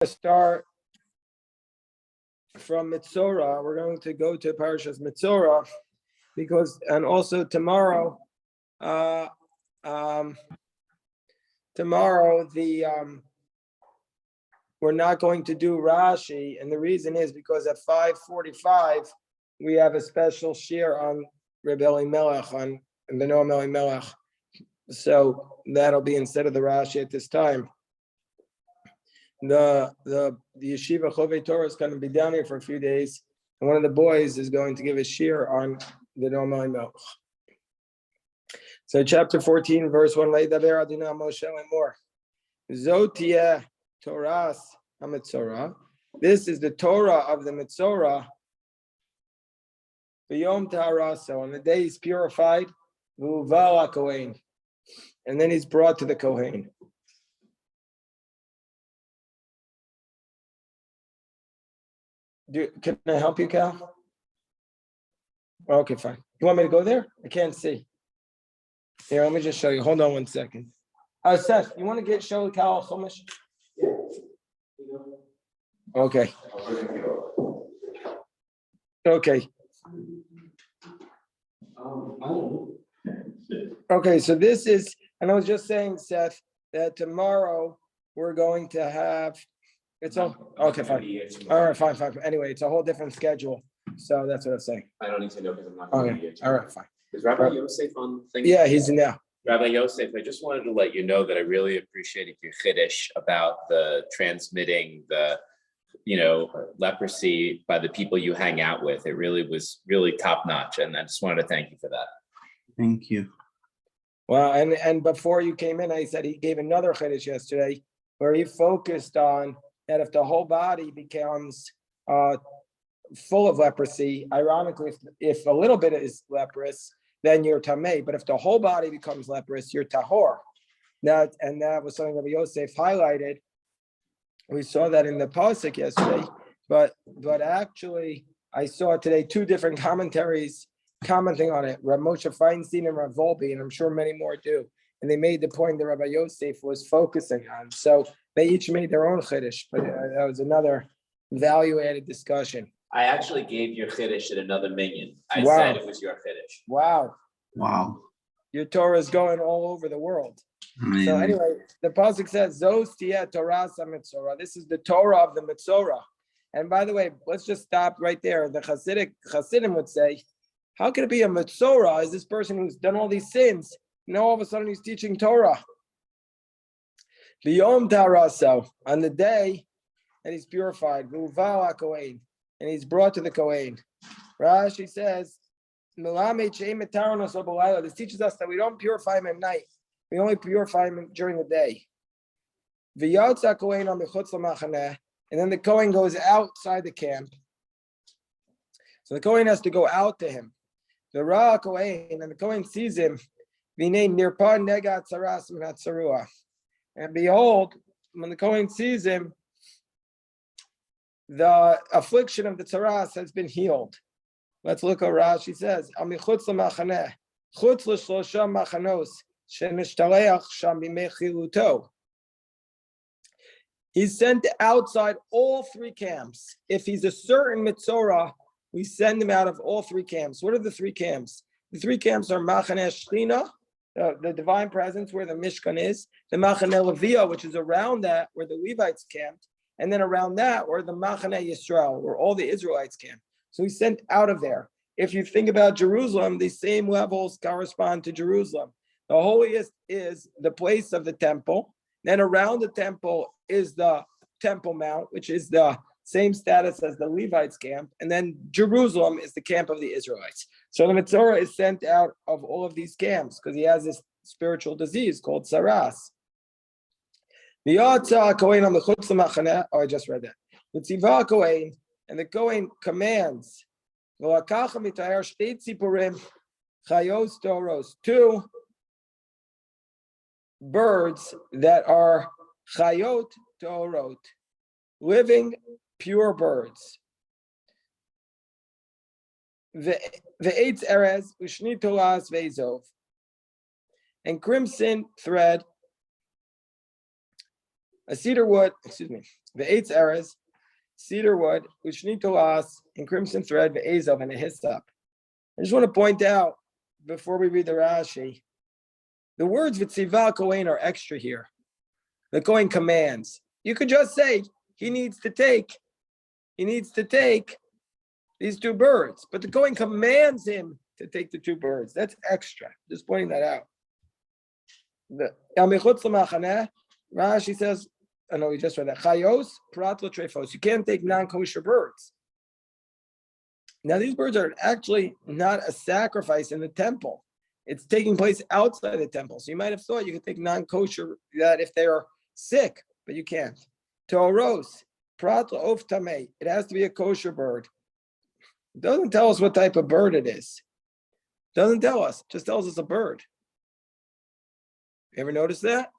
to start from Metzorah. We're going to go to Parashas Metzorah because, and also tomorrow, we're not going to do Rashi, and the reason is because at 5:45 we have a special shir on Reb Elimelech, on the Noam Elimelech. So that'll be instead of the Rashi at this time. The yeshiva Chovei Torah is going to be down here for a few days, and one of the boys is going to give a shir on the Noam Elimelech. So chapter 14, verse 1, Leidaber Adina Moshe Lemor. Zotia Torahs HaMetzorah. This is the Torah of the Metzorah. V'yom Ta'araso. On the day he's purified, V'uval HaKohen. And then he's brought to the Kohen. Can I help you, Cal? Okay, fine. You want me to go there? I can't see. Here, let me just show you. Hold on 1 second. Seth, you want to show Cal Chumash? Yeah. Okay. Okay. Okay, so this is, and I was just saying, Seth, that tomorrow we're going to have, it's all, okay, fine. All right, fine. Anyway, it's a whole different schedule. So that's what I'm saying. I don't need to know because I'm not going to be here. All right, fine. Is Rabbi Yosef on the thing? Yeah, he's in there. Rabbi Yosef, I just wanted to let you know that I really appreciated your chiddush about the transmitting the, leprosy by the people you hang out with. It really was top notch. And I just wanted to thank you for that. Thank you. Well, and before you came in, I said he gave another chiddush yesterday where he focused on that if the whole body becomes full of leprosy, ironically, if a little bit is leprous, then you're tamei. But if the whole body becomes leprous, you're tahor. That was something that Yosef highlighted. We saw that in the pasuk yesterday, but actually, I saw today two different commentaries commenting on it. Rav Moshe Feinstein and Rav Volpe, and I'm sure many more do. And they made the point that Rabbi Yosef was focusing on. So they each made their own chiddush, but that was another value-added discussion. I actually gave your chiddush at another minyan. I Wow. said it was your chiddush. Wow. Your Torah is going all over the world. Amazing. So anyway, the pasuk says, "Zos tiyeh Torah Metzorah." This is the Torah of the Metzorah. And by the way, let's just stop right there. The Hasidim would say, "How could it be a Metzorah? Is this person who's done all these sins? All of a sudden he's teaching Torah." B'yom Ta'araso, on the day that he's purified, V'uval HaKohen, and he's brought to the Kohen. Rashi says, this teaches us that we don't purify him at night. We only purify him during the day. And then the Kohen goes outside the camp. So the Kohen has to go out to him. The Ra Kohen, and the Kohen sees him. And behold, when the Kohen sees him, the affliction of the tzaras has been healed. Let's look at Rashi says, he's sent outside all three camps. If he's a certain Metzorah, we send him out of all three camps. What are the three camps? The three camps are Machaneh Shechina, the divine presence where the Mishkan is, the Machaneh Leviyah, which is around that where the Levites camped, and then around that where the Machaneh Yisrael, where all the Israelites camped. So he's sent out of there. If you think about Jerusalem, these same levels correspond to Jerusalem. The holiest is the place of the temple. Then around the temple is the Temple Mount, which is the same status as the Levites' camp. And then Jerusalem is the camp of the Israelites. So the Metzorah is sent out of all of these camps because he has this spiritual disease called Saras. Oh, I just read that. And the Kohen commands two birds that are chayot torot, living pure birds. The eitz erez ushni tolas veizov, and crimson thread a cedar wood, the Eitz Erez, cedar wood, Ushnitolas, in crimson thread, the Azov, and a hyssop. I just want to point out before we read the Rashi, the words Vitziva Kohen are extra here. The Kohen commands. You could just say he needs to take these two birds, but the Kohen commands him to take the two birds. That's extra. Just pointing that out. The Rashi says, I know we just read that. Chayos, pratlo trefos. You can't take non-kosher birds. Now, these birds are actually not a sacrifice in the temple. It's taking place outside the temple. So you might have thought you could take non-kosher that if they are sick, but you can't. Toros, pratlo of tamei. It has to be a kosher bird. It doesn't tell us what type of bird it is. It doesn't tell us. It just tells us a bird. You ever notice that?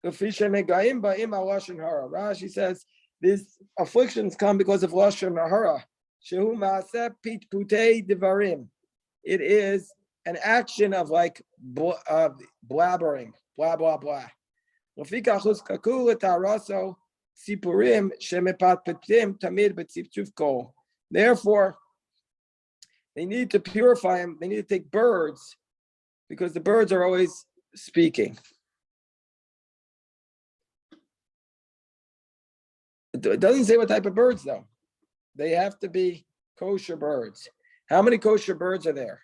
Rashi says these afflictions come because of lashon hara. Shehu maaseh pitputei devarim. It is an action of like blabbering, blah blah blah. Therefore, they need to purify him. They need to take birds because the birds are always speaking. It doesn't say what type of birds, though. They have to be kosher birds. How many kosher birds are there?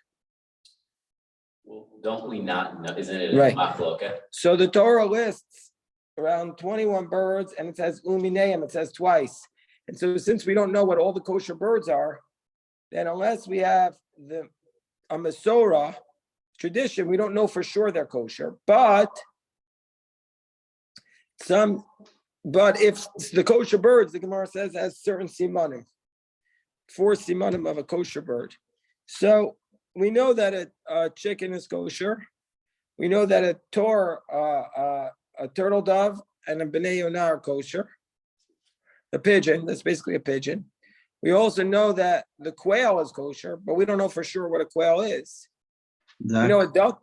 Well, don't we not know? Isn't it Right. machloket? So the Torah lists around 21 birds, and it says umineim, it says twice. And so since we don't know what all the kosher birds are, then unless we have a Mesorah tradition, we don't know for sure they're kosher. But if the kosher birds, the Gemara says, has certain simanim, 4 simanim of a kosher bird. So we know that a chicken is kosher. We know that a turtle dove and a bnei yonah are kosher. A pigeon, that's basically a pigeon. We also know that the quail is kosher, but we don't know for sure what a quail is. Duck. We know a duck.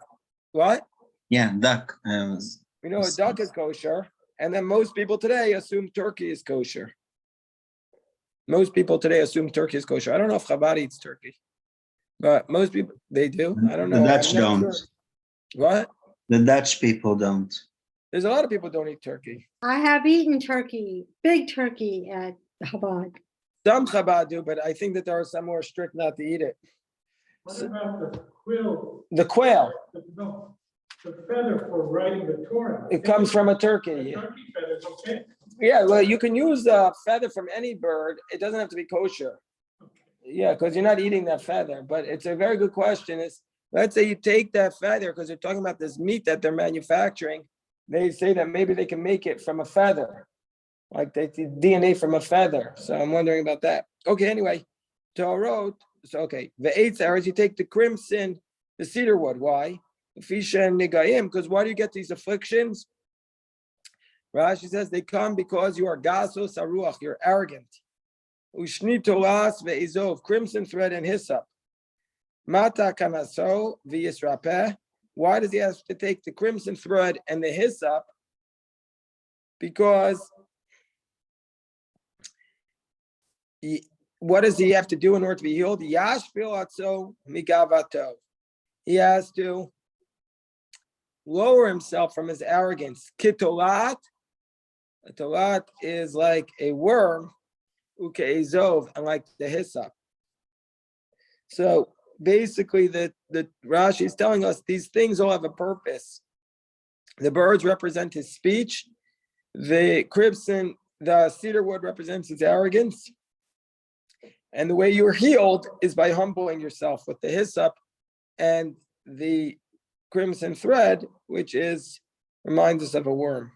What? Yeah, duck. We know a duck is kosher, and then most people today assume turkey is kosher. Most people today assume turkey is kosher. I don't know if Chabad eats turkey, but most people, they do. I don't know. The Dutch I'm not don't. sure. What? The Dutch people don't. There's a lot of people who don't eat turkey. I have eaten turkey, big turkey at Chabad. Some Chabad do, but I think that there are some who are strict not to eat it. What about the quill? The quail, No, the feather for writing the Torah. it comes from a The turkey. turkey feather's okay. Yeah, well, you can use a feather from any bird. It doesn't have to be kosher. Yeah, because you're not eating that feather. But it's a very good question. Let's say you take that feather, because you're talking about this meat that they're manufacturing. They say that maybe they can make it from a feather, like they take DNA from a feather. So I'm wondering about that. Okay, anyway, Torah. So okay, the 8th hours you take the crimson, the cedar wood. Why? Fisha and Nigayim. Because why do you get these afflictions? Rashi says they come because you are gasos aruach, you're arrogant. Ushni tolas ve'izov, crimson thread and hyssop. Mata kanaso v'yisrapeh. Why does he have to take the crimson thread and the hyssop? Because what does he have to do in order to be healed? Yashpil atzo migavato. He has to lower himself from his arrogance. Kitolat. A tolat is like a worm, ukeizov, and like the hyssop. So basically, the Rashi is telling us these things all have a purpose. The birds represent his speech. The crimson, the cedar wood represents his arrogance. And the way you're healed is by humbling yourself with the hyssop and the crimson thread, which reminds us of a worm.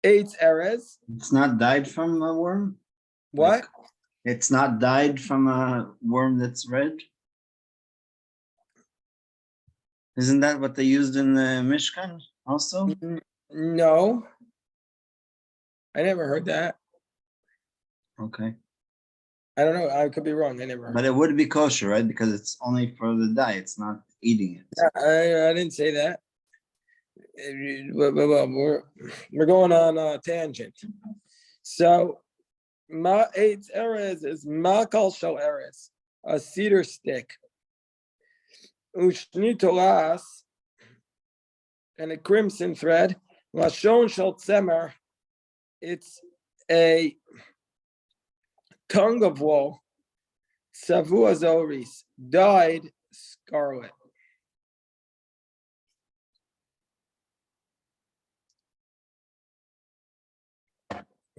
Eitz Erez. It's not dyed from a worm? What? It's not dyed from a worm that's red? Isn't that what they used in the Mishkan also? No. I never heard that. Okay. I don't know. I could be wrong. I never heard. But it would be kosher, right? Because it's only for the dye. It's not eating it. I didn't say that. We're going on a tangent. So ma eitz erez is makal shel erez, a cedar stick. Ushni tolas, and a crimson thread. Lashon shel tzemer, it's a tongue of wool. Savua zoris, dyed scarlet.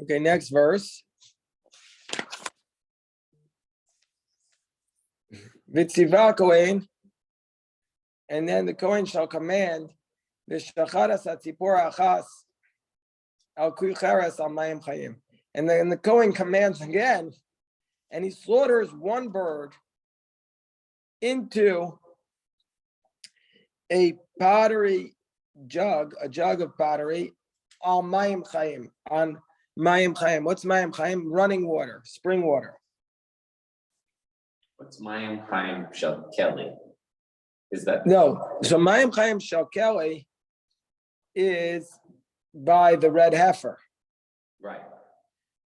Okay, next verse. Vitziva Kohen, and then the Kohen shall command the shacharas atzipor achas al kucheres al mayim chayim, and then the Kohen commands again, and he slaughters one bird into a pottery jug, a jug of pottery, al mayim chayim, on mayim chayim. What's mayim chayim? Running water, spring water. What's Mayim Chaim Shel Kelly? Is that? No, so mayim chayim shel Kelly is by the red heifer, Right.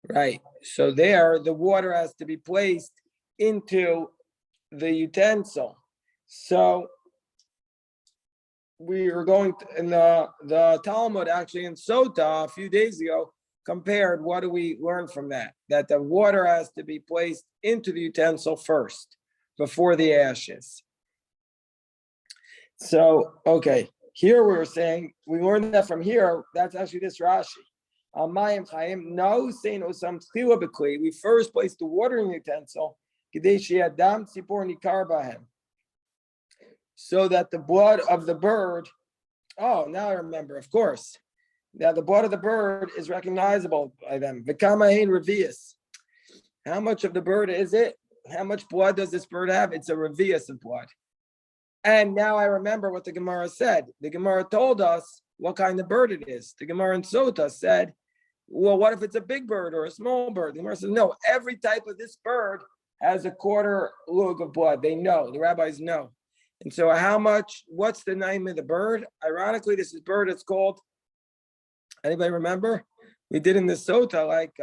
right? So there, the water has to be placed into the utensil. So we were going to, in the Talmud actually in Sota a few days ago compared what do we learn from that? That the water has to be placed into the utensil first before the ashes. So, okay, here we're saying, we learned that from here, that's actually this Rashi. Mayim Chaim, no saying osam tchila b'kli, we first place the water in the utensil, k'dei she'adam tzipor nikar bahem, so that the blood of the bird, oh, now I remember, of course, that the blood of the bird is recognizable by them. V'kama hein revius. How much of the bird is it? How much blood does this bird have? It's a revius of blood. And now I remember what the Gemara said. The Gemara told us what kind of bird it is. The Gemara in Sota said, well, what if it's a big bird or a small bird? The Gemara says, no, every type of this bird has a quarter lug of blood. They know, the rabbis know. And so how much, what's the name of the bird? Ironically, this is bird, it's called, anybody remember? We did in the Sota like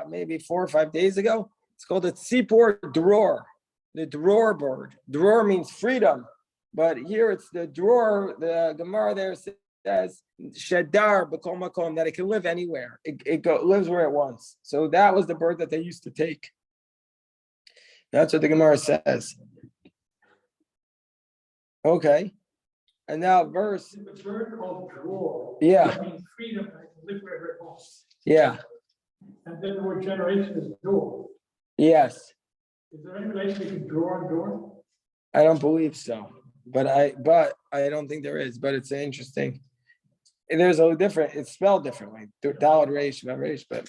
maybe 4 or 5 days ago. It's called a tzipor dror, the dror bird. Dror means freedom. But here it's the dror, the Gemara there says, shadar b'kol makom, that it can live anywhere. It lives where it wants. So that was the bird that they used to take. That's what the Gemara says. Okay. And now verse. The bird called drawer. Yeah. That means freedom, I can live wherever it wants. Yeah. And then the word generation is door. Yes. Is there any relation between drawer and door? I don't believe so. But I don't think there is, but it's interesting. There's a different, it's spelled differently. Dalad Reish, Reish, but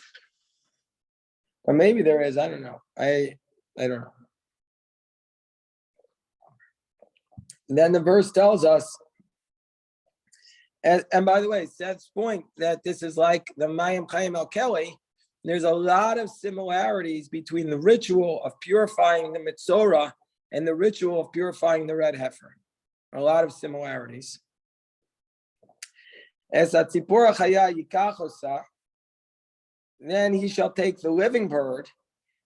maybe there is, I don't know. I don't know. Then the verse tells us, and by the way, Seth's point that this is like the Mayim Chaim El Kelly, there's a lot of similarities between the ritual of purifying the Metzorah and the ritual of purifying the red heifer. A lot of similarities. As a tzipora chaya yikachosa, then he shall take the living bird,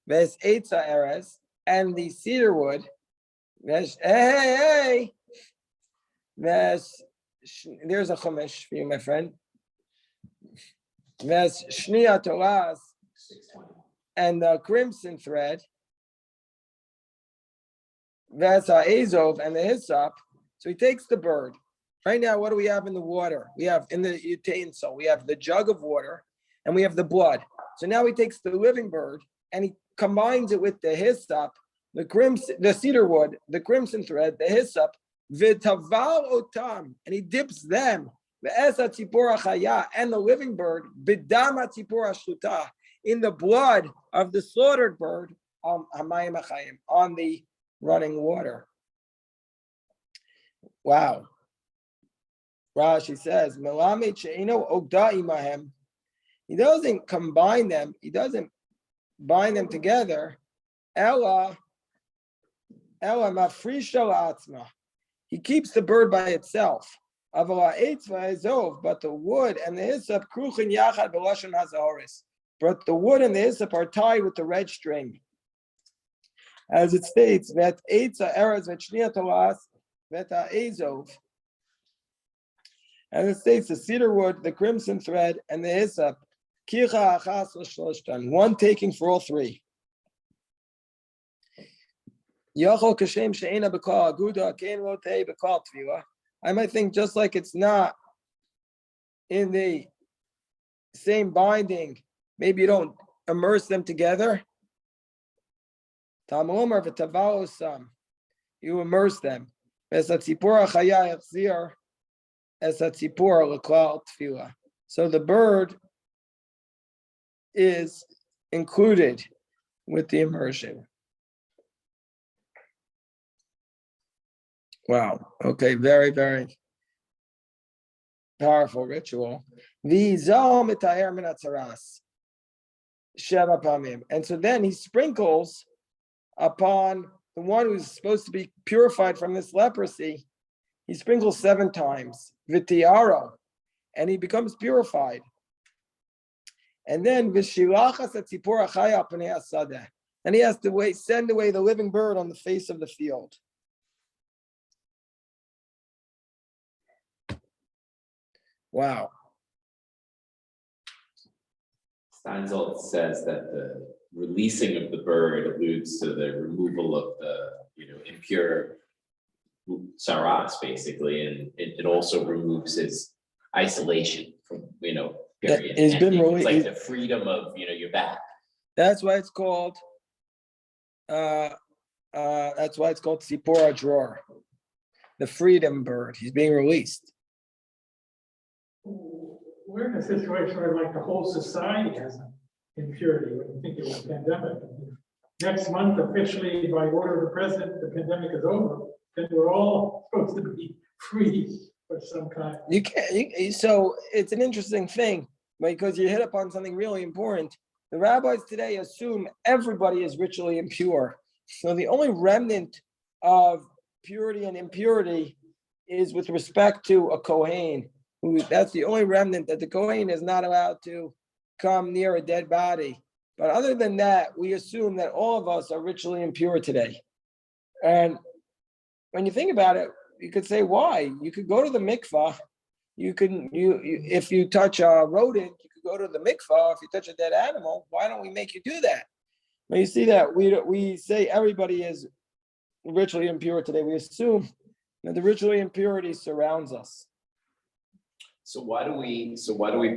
ves eitza eres, and the cedar wood, ves hey, ves. There's a chumash for you, my friend. Ves shnia toras, and the crimson thread, ves ha'ezov, and the hyssop. So he takes the bird. Right now, what do we have in the water? We have in the utensil, we have the jug of water and we have the blood. So now he takes the living bird and he combines it with the hyssop, the crimson, the cedar wood, the crimson thread, the hyssop, v'taval otam, and he dips them, v'esa tzipora chaya, and the living bird, b'dama tzipora shluta, in the blood of the slaughtered bird, hamayim achayim, on the running water. Wow. Rashi says, he doesn't combine them, he doesn't bind them together. Ella mafrisha la'atzma. he keeps the bird by itself. But the wood and the hyssop kruchin yachad b'lashon hazahoris. But the wood and the hyssop are tied with the red string. As it states, that eitza eretz v'shnia tolas v'eta ezov. As it states, the cedar wood, the crimson thread, and the hyssop, kicha achas l'shloshtan, one taking for all three. Yachol kashem she'ena b'kal aguda kein lo tei b'kal tvila. I might think just like it's not in the same binding, maybe you don't immerse them together. You immerse them. So the bird is included with the immersion. Wow. Okay. Very, very powerful ritual. And so then he sprinkles upon the one who's supposed to be purified from this leprosy. He sprinkles 7 times. V'tiaro, and he becomes purified. And then and he has to send away the living bird on the face of the field. Wow. Steinsaltz says that the releasing of the bird alludes to the removal of the, impure saras, basically, and it also removes his isolation from, period. It's been ending. really, It's like the freedom of, your back. that's why it's called Tzipora drawer, the freedom bird. He's being released. We're in a situation where like the whole society has impurity. When you think of the pandemic. Next month, officially by order of the president, the pandemic is over. Then we're all supposed to be free of some kind. You can't. So it's an interesting thing because you hit upon something really important. The rabbis today assume everybody is ritually impure. So the only remnant of purity and impurity is with respect to a Kohen. That's the only remnant, that the Kohen is not allowed to come near a dead body. But other than that, we assume that all of us are ritually impure today. And when you think about it, you could say, why? You could go to the mikvah. If you touch a rodent, you could go to the mikvah. If you touch a dead animal, why don't we make you do that? When you see that, we say everybody is ritually impure today. We assume that the ritually impurity surrounds us. So why do we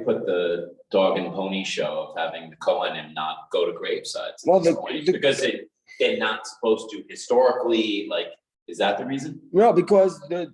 put the dog and pony show of having the Kohanim not go to gravesides? Well, because they're not supposed to historically, is that the reason? No, because there's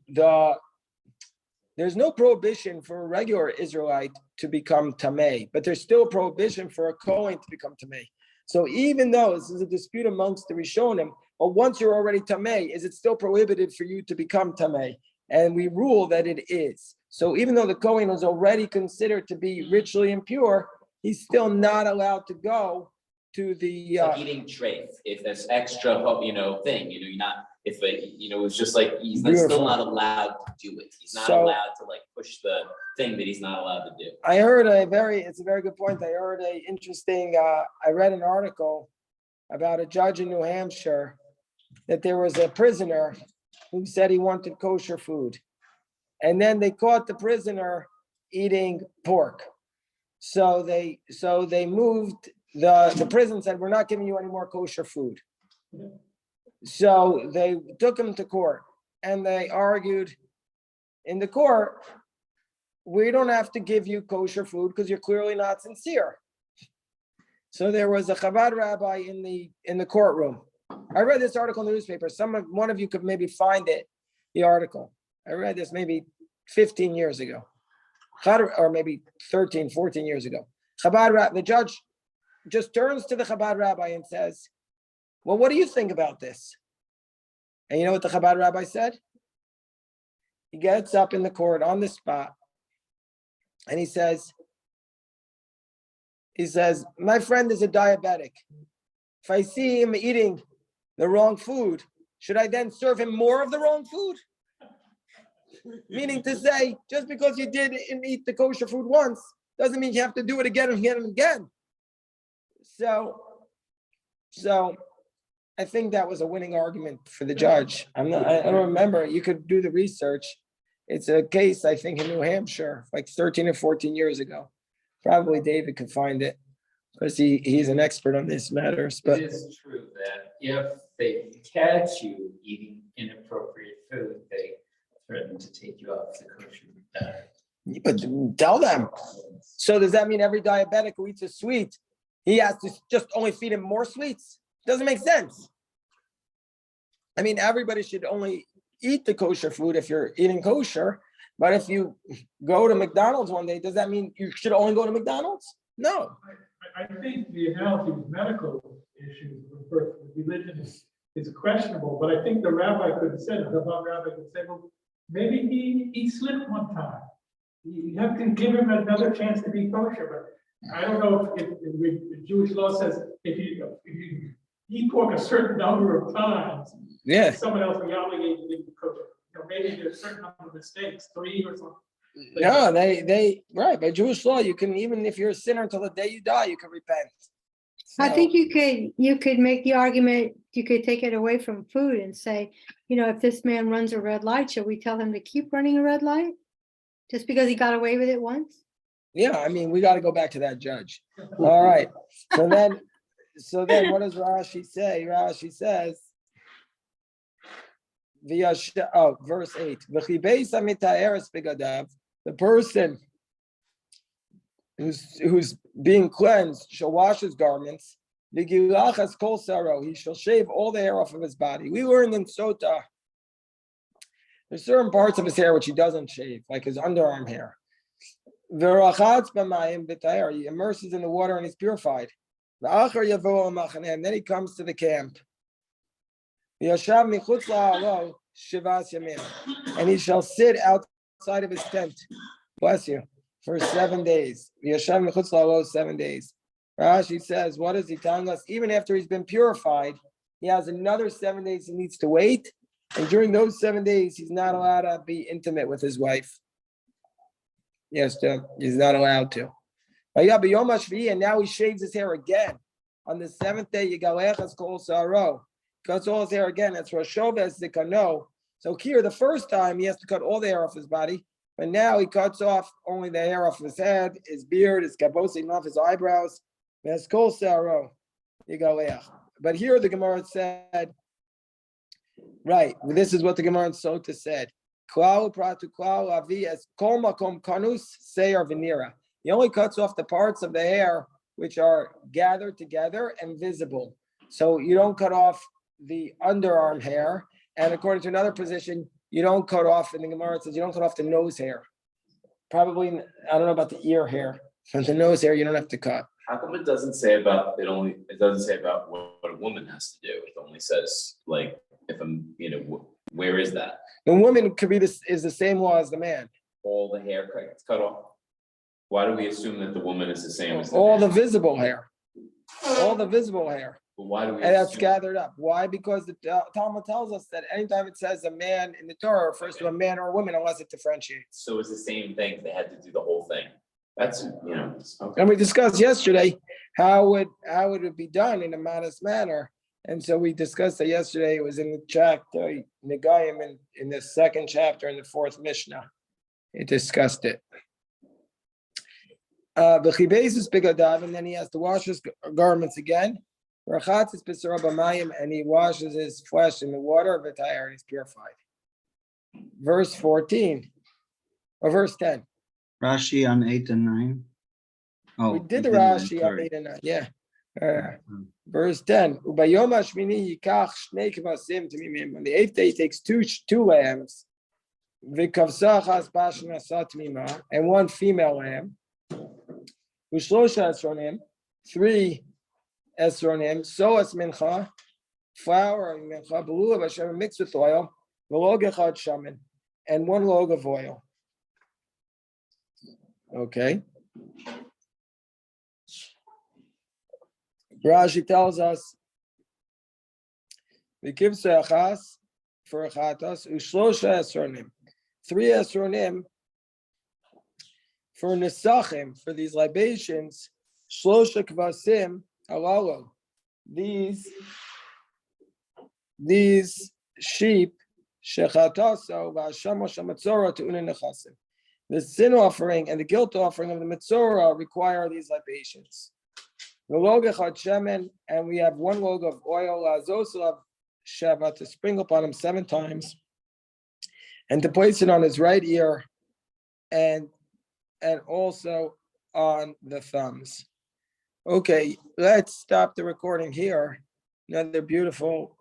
no prohibition for a regular Israelite to become tamei, but there's still a prohibition for a Kohen to become tamei. So even though this is a dispute amongst the Rishonim, but once you're already tamei, is it still prohibited for you to become tamei? And we rule that it is. So even though the Kohen was already considered to be ritually impure, he's still not allowed to go to the eating treif. If there's extra, thing, you're not. If it's just like he's still not allowed to do it. He's not allowed to push the thing that he's not allowed to do. I heard it's a very good point. I heard a interesting. I read an article about a judge in New Hampshire that there was a prisoner who said he wanted kosher food. And then they caught the prisoner eating pork. So they moved, the prison said, we're not giving you any more kosher food. So they took him to court and they argued in the court, we don't have to give you kosher food because you're clearly not sincere. So there was a Chabad rabbi in the courtroom. I read this article in the newspaper. One of you could maybe find it, the article. I read this maybe 15 years ago, or maybe 13, 14 years ago. The judge just turns to the Chabad rabbi and says, well, what do you think about this? And you know what the Chabad rabbi said? He gets up in the court on the spot and he says, my friend is a diabetic. If I see him eating the wrong food, should I then serve him more of the wrong food? Meaning to say, just because you did eat the kosher food once, doesn't mean you have to do it again and again and again. So I think that was a winning argument for the judge. I don't remember. You could do the research. It's a case, I think, in New Hampshire, like 13 or 14 years ago. Probably David could find it because he's an expert on these matters. But It is true that if they catch you eating inappropriate food, they threaten to take you off the kosher diet. but tell them. So does that mean every diabetic who eats a sweet, he has to just only feed him more sweets? Doesn't make sense. I mean, everybody should only eat the kosher food if you're eating kosher. But if you go to McDonald's one day, does that mean you should only go to McDonald's? No. I think the analogy with medical issues with religion is questionable, but I think the rabbi could have said, the rabbi could say, well, maybe he slipped one time. You have to give him another chance to be kosher, but I don't know if Jewish law says if you eat pork a certain number of times, Yeah. someone else will be obligated to be kosher. Maybe there's a certain number of mistakes, 3 or something. No, they right. By Jewish law, you can, even if you're a sinner until the day you die, you can repent. I So- think you could make the argument, you could take it away from food and say, if this man runs a red light, should we tell him to keep running a red light? Just because he got away with it once? Yeah, I mean, we got to go back to that judge. All right. So then what does Rashi say? Rashi says, verse 8. The person who's being cleansed shall wash his garments. He shall shave all the hair off of his body. We learned in Sota, there's certain parts of his hair which he doesn't shave, like his underarm hair. He immerses in the water and he's purified. And then he comes to the camp. And he shall sit outside of his tent. Bless you. For 7 days. 7 days. Rashi says, what is he telling us? Even after he's been purified, he has another 7 days he needs to wait. And during those 7 days, he's not allowed to be intimate with his wife. Yes, he's not allowed to. And now he shaves his hair again. On the 7th day, cuts all his hair again. That's Roshoves the Kano. So here, the first time, he has to cut all the hair off his body. But now he cuts off only the hair off his head, his beard, his kabosim, off his eyebrows. That's kol saro. But here the Gemara said, right, this is what the Gemara in Sota said. Klau pratu klau avi as kol makom kanus seir venira. He only cuts off the parts of the hair which are gathered together and visible. So you don't cut off the underarm hair. And according to another position, you don't cut off, and the Gemara says you don't cut off the nose hair. Probably, I don't know about the ear hair, but the nose hair you don't have to cut. How come it doesn't say about it doesn't say about what a woman has to do? It only says like if I'm, where is that? The woman could be is the same law as the man. All the hair cut off. Why do we assume that the woman is the same as the All the man? visible hair. All the visible hair. But why do we And that's assume- gathered up. Why? Because the Talmud tells us that anytime it says a man in the Torah refers to a man or a woman unless it differentiates. So it's the same thing. They had to do the whole thing. That's okay. And we discussed yesterday how would it be done in a modest manner. And so we discussed that yesterday. It was in the chapter Negayim in the second chapter in the 4th Mishnah. It discussed it. And then he has to wash his garments again. And he washes his flesh in the water of it, and he's purified. Verse 14 or verse 10. Rashi on 8 and 9. Oh, We did the 8 and 9, Rashi on sorry. 8 and 9. Yeah. Verse 10. On the 8th day, he takes two lambs, and one female lamb. 3 esronim, soas mincha, flour of mincha, belulav Hashem mixed with oil, v'log echad shaman, and 1 log of oil. Okay. Rashi tells us, the kibsa achas for achatas, ushlosha esronim, 3 esronim for nesachim, for these libations, shlosha kvasim alalo. These sheep, shechataso v'hasham Metzorah to unen nechasim. The sin offering and the guilt offering of the Metzorah require these libations. The log echad shemen, and we have 1 log of oil, lazoselav sheva, to sprinkle upon him 7 times, and to place it on his right ear, and also on the thumbs. Okay, let's stop the recording here. Another beautiful